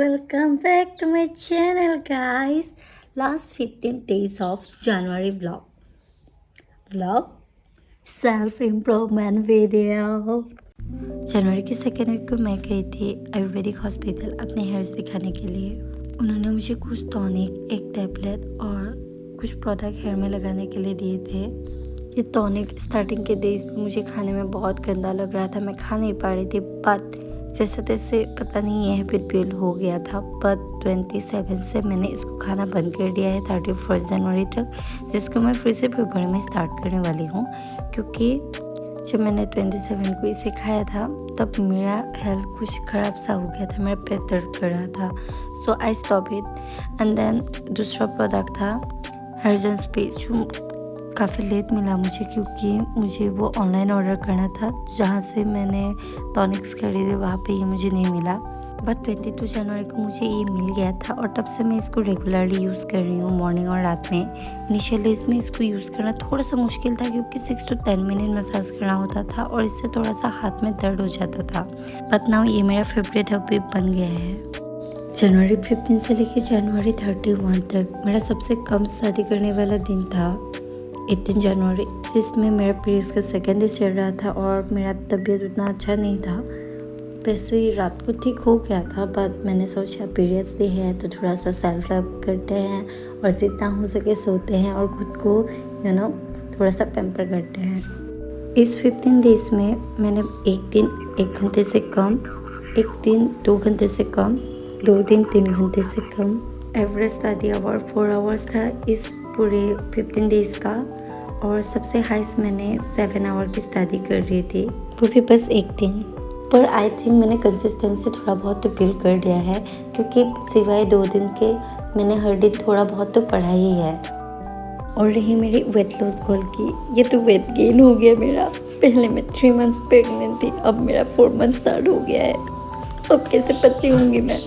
Welcome back to my channel, guys. Last 15 days of January vlog self improvement video. जनवरी की second week को मैं गई थी Ayurvedic hospital अपने हेयर्स दिखाने के लिए। उन्होंने मुझे कुछ टॉनिक, एक टैबलेट और कुछ प्रोडक्ट हेयर में लगाने के लिए दिए थे। ये टॉनिक स्टार्टिंग के डेज में मुझे खाने में बहुत गंदा लग रहा था, मैं खा नहीं पा रही थी, बट जैसे तैसे पता नहीं ये हैबिट बिल्ड हो गया था। बट 27 से मैंने इसको खाना बंद कर दिया है 31 जनवरी तक, जिसको मैं फिर से फरवरी में स्टार्ट करने वाली हूँ। क्योंकि जब मैंने 27 को इसे खाया था तब मेरा हेल्थ कुछ ख़राब सा हो गया था, मेरा पेट दर्द कर रहा था, so I stop it. And then दूसरा प्रोडक्ट था हर्जन स्पीच, जो काफ़ी लेट मिला मुझे क्योंकि मुझे वो ऑनलाइन ऑर्डर करना था। जहाँ से मैंने टॉनिक्स खरीदे वहाँ पे ये मुझे नहीं मिला, बट 22 जनवरी को मुझे ये मिल गया था और तब से मैं इसको रेगुलरली यूज़ कर रही हूँ मॉर्निंग और रात में। इनिशियली इसमें इसको यूज़ करना थोड़ा सा मुश्किल था क्योंकि 6 to 10 मिनट मसाज करना होता था और इससे थोड़ा सा हाथ में दर्द हो जाता था, बट नाउ ये मेरा फेवरेट हैबिट बन गया है। जनवरी 15 से लेकर जनवरी 31 तक मेरा सबसे कम शादी करने वाला दिन था 18 जनवरी, जिसमें मेरा पीरियड्स का सेकेंड डे चल रहा था और मेरा तबीयत उतना अच्छा नहीं था। वैसे ही रात को ठीक हो गया था, बट मैंने सोचा पीरियड्स डे है तो थोड़ा सा सेल्फ लव करते हैं और जितना हो सके सोते हैं और खुद को थोड़ा सा पैम्पर करते हैं। इस 15 डेज में मैंने एक दिन 1 घंटे से कम, एक दिन 2 घंटे से कम, 2 दिन 3 घंटे से कम, एवरेज स्टडी आवर 4 आवर्स था इस पूरे 15 डेज का। और सबसे हाईस्ट मैंने 7 आवर की स्टडी कर रही थी, वो भी बस एक दिन। पर आई थिंक मैंने कंसिस्टेंसी थोड़ा बहुत तो बिल्ड कर दिया है क्योंकि सिवाय 2 दिन के मैंने हर दिन थोड़ा बहुत तो पढ़ा ही है। और रही मेरी वेट लॉस गोल की, ये तो वेट गेन हो गया मेरा। पहले मैं 3 मंथ्स प्रेगनेंट थी, अब मेरा 4 मंथ स्टार्ट हो गया है। अब कैसे पतली होंगी मैं।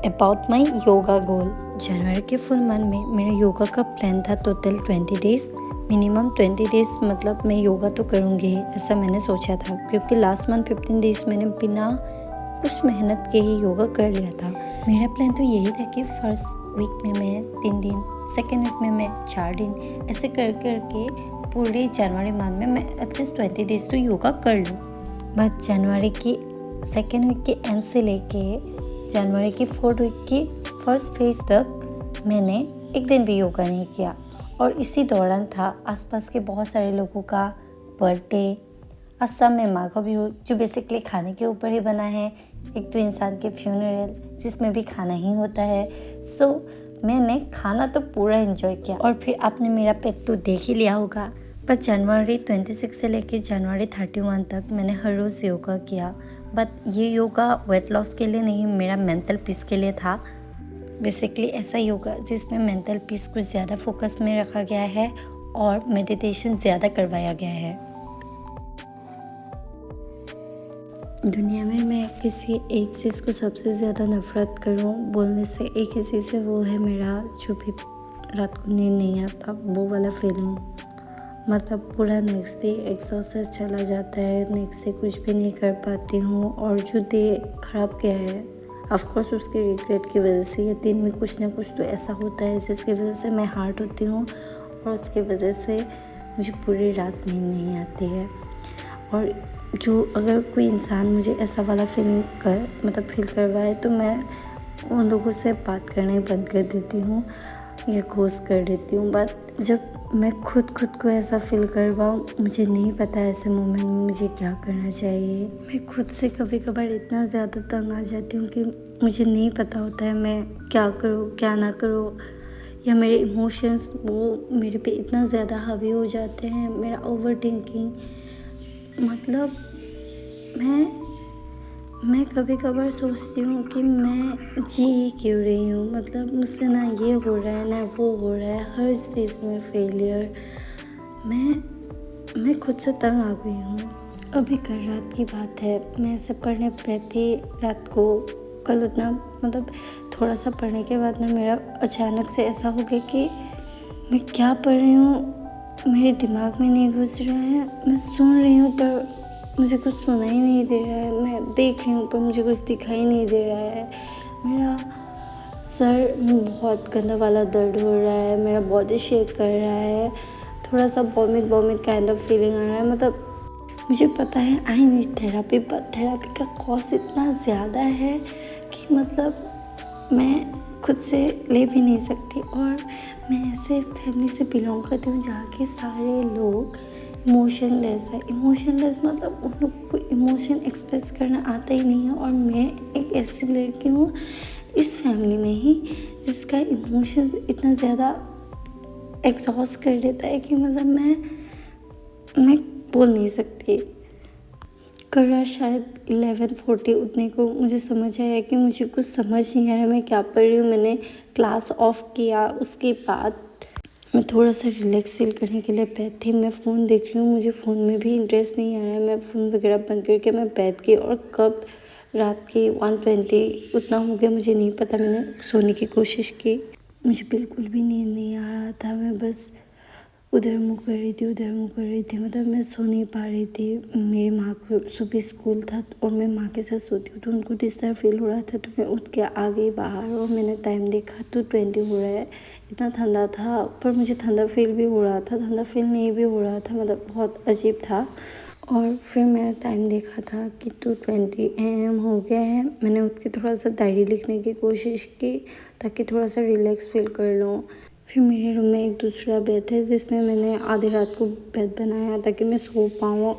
अबाउट माई योगा गोल, जनवरी के फुल मंथ में मेरा योगा का प्लान था टोटल 20 डेज, मिनिमम 20 डेज, मतलब मैं योगा तो करूँगी ही, ऐसा मैंने सोचा था। क्योंकि लास्ट मंथ 15 डेज मैंने बिना कुछ मेहनत के ही योगा कर लिया था। मेरा प्लान तो यही था कि फर्स्ट वीक में मैं 3 दिन, सेकेंड वीक में मैं 4 दिन, ऐसे कर करके पूरे जनवरी मंथ में मैं एटलीस्ट 20 डेज तो योगा कर लूँ। बट जनवरी की सेकेंड वीक के एंड से लेके जनवरी की 4th वीक की फर्स्ट फेज तक मैंने एक दिन भी योगा नहीं किया। और इसी दौरान था आसपास के बहुत सारे लोगों का बर्थडे, असम में माघ बिहू जो बेसिकली खाने के ऊपर ही बना है, एक तो इंसान के फ्यूनरल जिसमें भी खाना ही होता है। सो मैंने खाना तो पूरा एंजॉय किया और फिर आपने मेरा पेट तो देख ही लिया होगा। पर जनवरी 26 से लेकर जनवरी 31 तक मैंने हर रोज़ योगा किया, बट ये योगा वेट लॉस के लिए नहीं, मेरा मेंटल पीस के लिए था। बेसिकली ऐसा योगा जिसमें मेंटल पीस कुछ ज़्यादा फोकस में रखा गया है और मेडिटेशन ज़्यादा करवाया गया है। दुनिया में मैं किसी एक चीज़ को सबसे ज़्यादा नफ़रत करूं बोलने से, एक ही चीज़ है, वो है मेरा जो भी रात को नींद नहीं आता वो वाला फीलिंग। मतलब पूरा नेक्स्ट डे एग्जॉस्टेड चला जाता है, नेक्स्ट डे कुछ भी नहीं कर पाती हूँ और जो डे ख़राब गया है ऑफकोर्स उसके रिग्रेट की वजह से ये दिन में कुछ ना कुछ तो ऐसा होता है जिसकी वजह से मैं हार्ट होती हूँ और उसकी वजह से मुझे पूरी रात नींद नहीं आती है। और जो अगर कोई इंसान मुझे ऐसा वाला फील करवाए तो मैं उन लोगों से बात करना ही बंद कर देती हूँ या घोस्ट कर देती हूँ। बट जब मैं खुद को ऐसा फील करवाऊँ, मुझे नहीं पता ऐसे मोमेंट में मुझे क्या करना चाहिए। मैं खुद से कभी कभार इतना ज़्यादा तंग आ जाती हूँ कि मुझे नहीं पता होता है मैं क्या करूँ क्या ना करूँ, या मेरे इमोशंस वो मेरे पे इतना ज़्यादा हावी हो जाते हैं। मेरा ओवर थिंकिंग, मतलब मैं कभी कभार सोचती हूँ कि मैं जी ही क्यों रही हूँ। मतलब मुझसे ना ये हो रहा है ना वो हो रहा है, हर चीज़ में फेलियर। मैं खुद से तंग आ गई हूँ। अभी कल रात की बात है, मैं ऐसे पढ़ने बैठी रात को, कल उतना मतलब थोड़ा सा पढ़ने के बाद ना मेरा अचानक से ऐसा हो गया कि मैं क्या पढ़ रही हूँ मेरे दिमाग में नहीं घुस रहा है। मैं सुन रही हूँ पर मुझे कुछ सुनाई नहीं दे रहा है, मैं देख रही हूँ पर मुझे कुछ दिखाई नहीं दे रहा है। मेरा सर में बहुत गंदा वाला दर्द हो रहा है, मेरा बॉडी शेक कर रहा है, थोड़ा सा वॉमिट काइंड ऑफ फीलिंग आ रहा है। मतलब मुझे पता है आई नीड थेरापी, पर थेरापी का कॉस्ट इतना ज़्यादा है कि मतलब मैं खुद से ले भी नहीं सकती। और मैं ऐसे फैमिली से बिलोंग करती हूँ जहाँ के सारे लोग इमोशनलेस है। इमोशनलेस मतलब उन लोग को इमोशन एक्सप्रेस करना आता ही नहीं है। और मैं एक ऐसी लड़की हूँ इस फैमिली में ही जिसका इमोशन इतना ज़्यादा एग्जॉस्ट कर देता है कि मतलब मैं बोल नहीं सकती। कल रात शायद 11:40 उठने को मुझे समझ आया कि मुझे कुछ समझ नहीं आ रहा मैं क्या पढ़ रही हूँ। मैंने क्लास ऑफ किया, उसके बाद मैं थोड़ा सा रिलैक्स फील करने के लिए बैठी। मैं फ़ोन देख रही हूँ, मुझे फ़ोन में भी इंटरेस्ट नहीं आ रहा है। मैं फ़ोन वगैरह बंद करके मैं बैठ गई और कब रात के 1:20 उतना हो गया मुझे नहीं पता। मैंने सोने की कोशिश की, मुझे बिल्कुल भी नींद नहीं आ रहा था। मैं बस उधर मुँह कर रही थी, मतलब मैं सो नहीं पा रही थी। मेरी माँ को सुबह स्कूल था और मैं माँ के साथ सोती हूँ तो उनको डिस्टर्ब फील हो रहा था, तो मैं उठ के आ गई बाहर और मैंने टाइम देखा तो 20 हो रहा है। इतना ठंडा था, पर मुझे ठंडा फील भी हो रहा था, ठंडा फील नहीं भी हो रहा था, मतलब बहुत अजीब था। और फिर मैंने टाइम देखा था कि 2:20 AM हो गया है। मैंने उठ के थोड़ा सा डायरी लिखने की कोशिश की ताकि थोड़ा सा रिलैक्स फील कर लूँ। फिर मेरे रूम में एक दूसरा बेड है जिसमें मैंने आधी रात को बेड बनाया ताकि मैं सो पाऊँ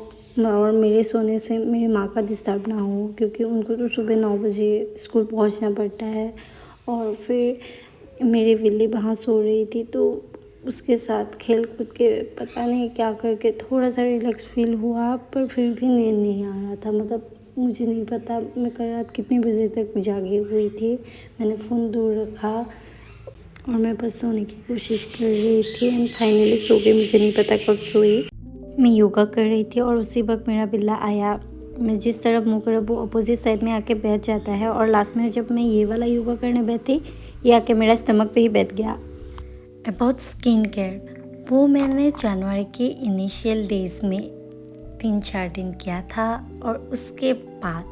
और मेरे सोने से मेरी माँ का डिस्टर्ब ना हो, क्योंकि उनको तो सुबह 9 बजे स्कूल पहुँचना पड़ता है। और फिर मेरी बिल्ली वहाँ सो रही थी तो उसके साथ खेल कूद के पता नहीं क्या करके थोड़ा सा रिलैक्स फील हुआ, पर फिर भी नींद नहीं आ रहा था। मतलब मुझे नहीं पता मैं कल रात कितने बजे तक जागी हुई थी। मैंने फ़ोन दूर रखा और मैं बस सोने की कोशिश कर रही थी एंड फाइनली सो गई। मुझे नहीं पता कब सोई। मैं योगा कर रही थी और उसी वक्त मेरा बिल्ला आया। मैं जिस तरफ मुँह कर वो अपोजिट साइड में आके बैठ जाता है और लास्ट में जब मैं ये वाला योगा करने बैठी ये आके मेरा स्टमक पे ही बैठ गया। अबाउट स्किन केयर, वो मैंने जनवरी के इनिशियल डेज में 3-4 दिन किया था और उसके बाद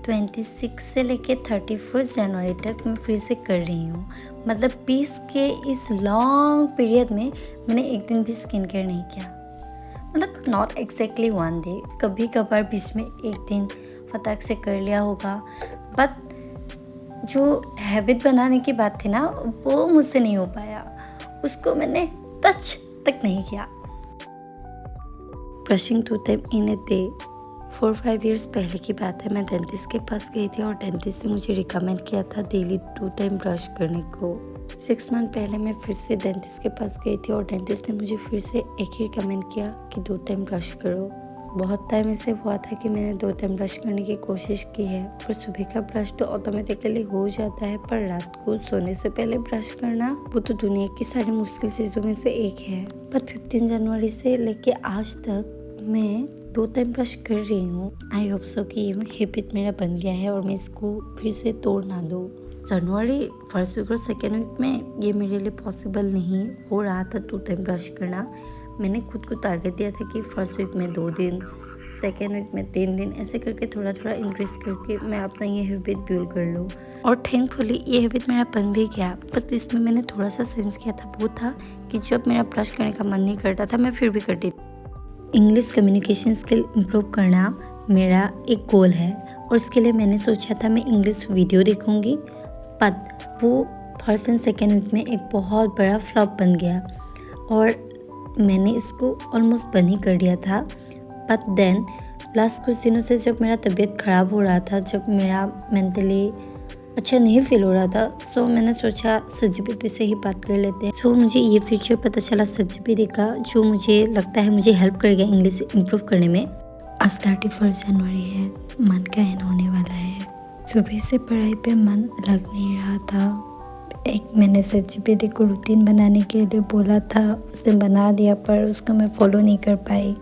26 से लेके 31 जनवरी तक मैं फिर से कर रही हूँ। मतलब 20 के इस लॉन्ग पीरियड में मैंने एक दिन भी स्किन केयर नहीं किया। मतलब नॉट एग्जैक्टली 1 डे, कभी कभार बीच में एक दिन फटाक से कर लिया होगा, बट जो हैबिट बनाने की बात थी ना वो मुझसे नहीं हो पाया। उसको मैंने टच तक नहीं किया। Brushing 2 time in a day 4-5 years पहले की बात है। मैं डेंटिस्ट के पास गई थी और डेंटिस्ट ने मुझे रिकमेंड किया था डेली 2 टाइम ब्रश करने को। 6 मंथ पहले मैं फिर से डेंटिस्ट के पास गई थी और डेंटिस्ट ने मुझे फिर से एक ही रिकमेंड किया कि 2 टाइम ब्रश करो। बहुत टाइम ऐसे हुआ था कि मैंने 2 टाइम ब्रश करने की कोशिश की है, पर सुबह का ब्रश तो ऑटोमेटिकली हो जाता है, पर रात को सोने से पहले ब्रश करना वो तो दुनिया की सारी मुश्किल चीज़ों में से एक है। पर 15 जनवरी से लेके आज तक मैं 2 टाइम ब्रश कर रही हूँ। आई होप सो कि ये हैबिट मेरा बन गया है और मैं इसको फिर से तोड़ ना दूँ। जनवरी फर्स्ट वीक और सेकेंड वीक में ये मेरे लिए पॉसिबल नहीं हो रहा था 2 टाइम ब्रश करना। मैंने खुद को टारगेट दिया था कि फर्स्ट वीक में 2 दिन, सेकेंड वीक में 3 दिन, ऐसे करके थोड़ा थोड़ा इंक्रीज करके मैं अपना ये हैबिट बिल्ड कर लूँ। और थैंकफुली ये हैबिट मेरा बन भी गया। बट इसमें मैंने थोड़ा सा सेंस किया था, वो था कि जब मेरा ब्रश करने का मन नहीं करता था मैं फिर भी करती थी। इंग्लिश कम्युनिकेशन स्किल इम्प्रूव करना मेरा एक गोल है और उसके लिए मैंने सोचा था मैं इंग्लिश वीडियो देखूँगी, बट वो फर्स्ट एंड सेकेंड वीक में एक बहुत बड़ा फ्लॉप बन गया और मैंने इसको ऑलमोस्ट बंद ही कर दिया था। बट देन लास्ट कुछ दिनों से जब मेरा तबीयत ख़राब हो रहा था, जब मेरा मेंटली अच्छा नहीं फील हो रहा था, सो मैंने सोचा सज्जिपिति से ही बात कर लेते हैं। सो मुझे ये फीचर पता चला सज्जिपिति का, जो मुझे लगता है मुझे हेल्प करेगा इंग्लिश इम्प्रूव करने में। आज 31 जनवरी है, मन का एंड होने वाला है। सुबह से पढ़ाई पे मन लग नहीं रहा था। एक मैंने सज्जिपिति को रूटीन बनाने के लिए बोला था, उसने बना दिया, पर उसको मैं फॉलो नहीं कर पाई।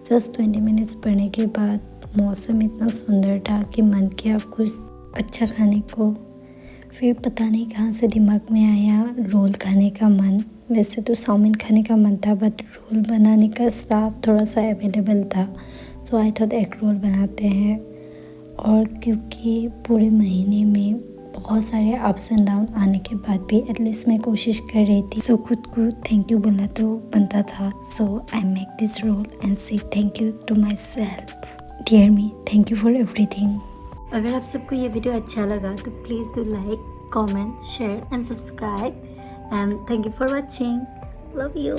जस्ट 20 मिनट्स पढ़ने के बाद मौसम इतना सुंदर था कि मन किया कुछ अच्छा खाने को। फिर पता नहीं कहाँ से दिमाग में आया रोल खाने का मन। वैसे तो चाउमीन खाने का मन था, बट रोल बनाने का स्टाफ थोड़ा सा अवेलेबल था, so I thought egg roll बनाते हैं। और क्योंकि पूरे महीने में बहुत सारे अप्स एंड डाउन आने के बाद भी एटलीस्ट मैं कोशिश कर रही थी। सो खुद को थैंक यू बोलना तो बनता था। So I make this role and say thank you to myself. Dear me, thank you for everything. अगर आप सबको ये वीडियो अच्छा लगा तो please do like, comment, share and subscribe and thank you for watching. Love you.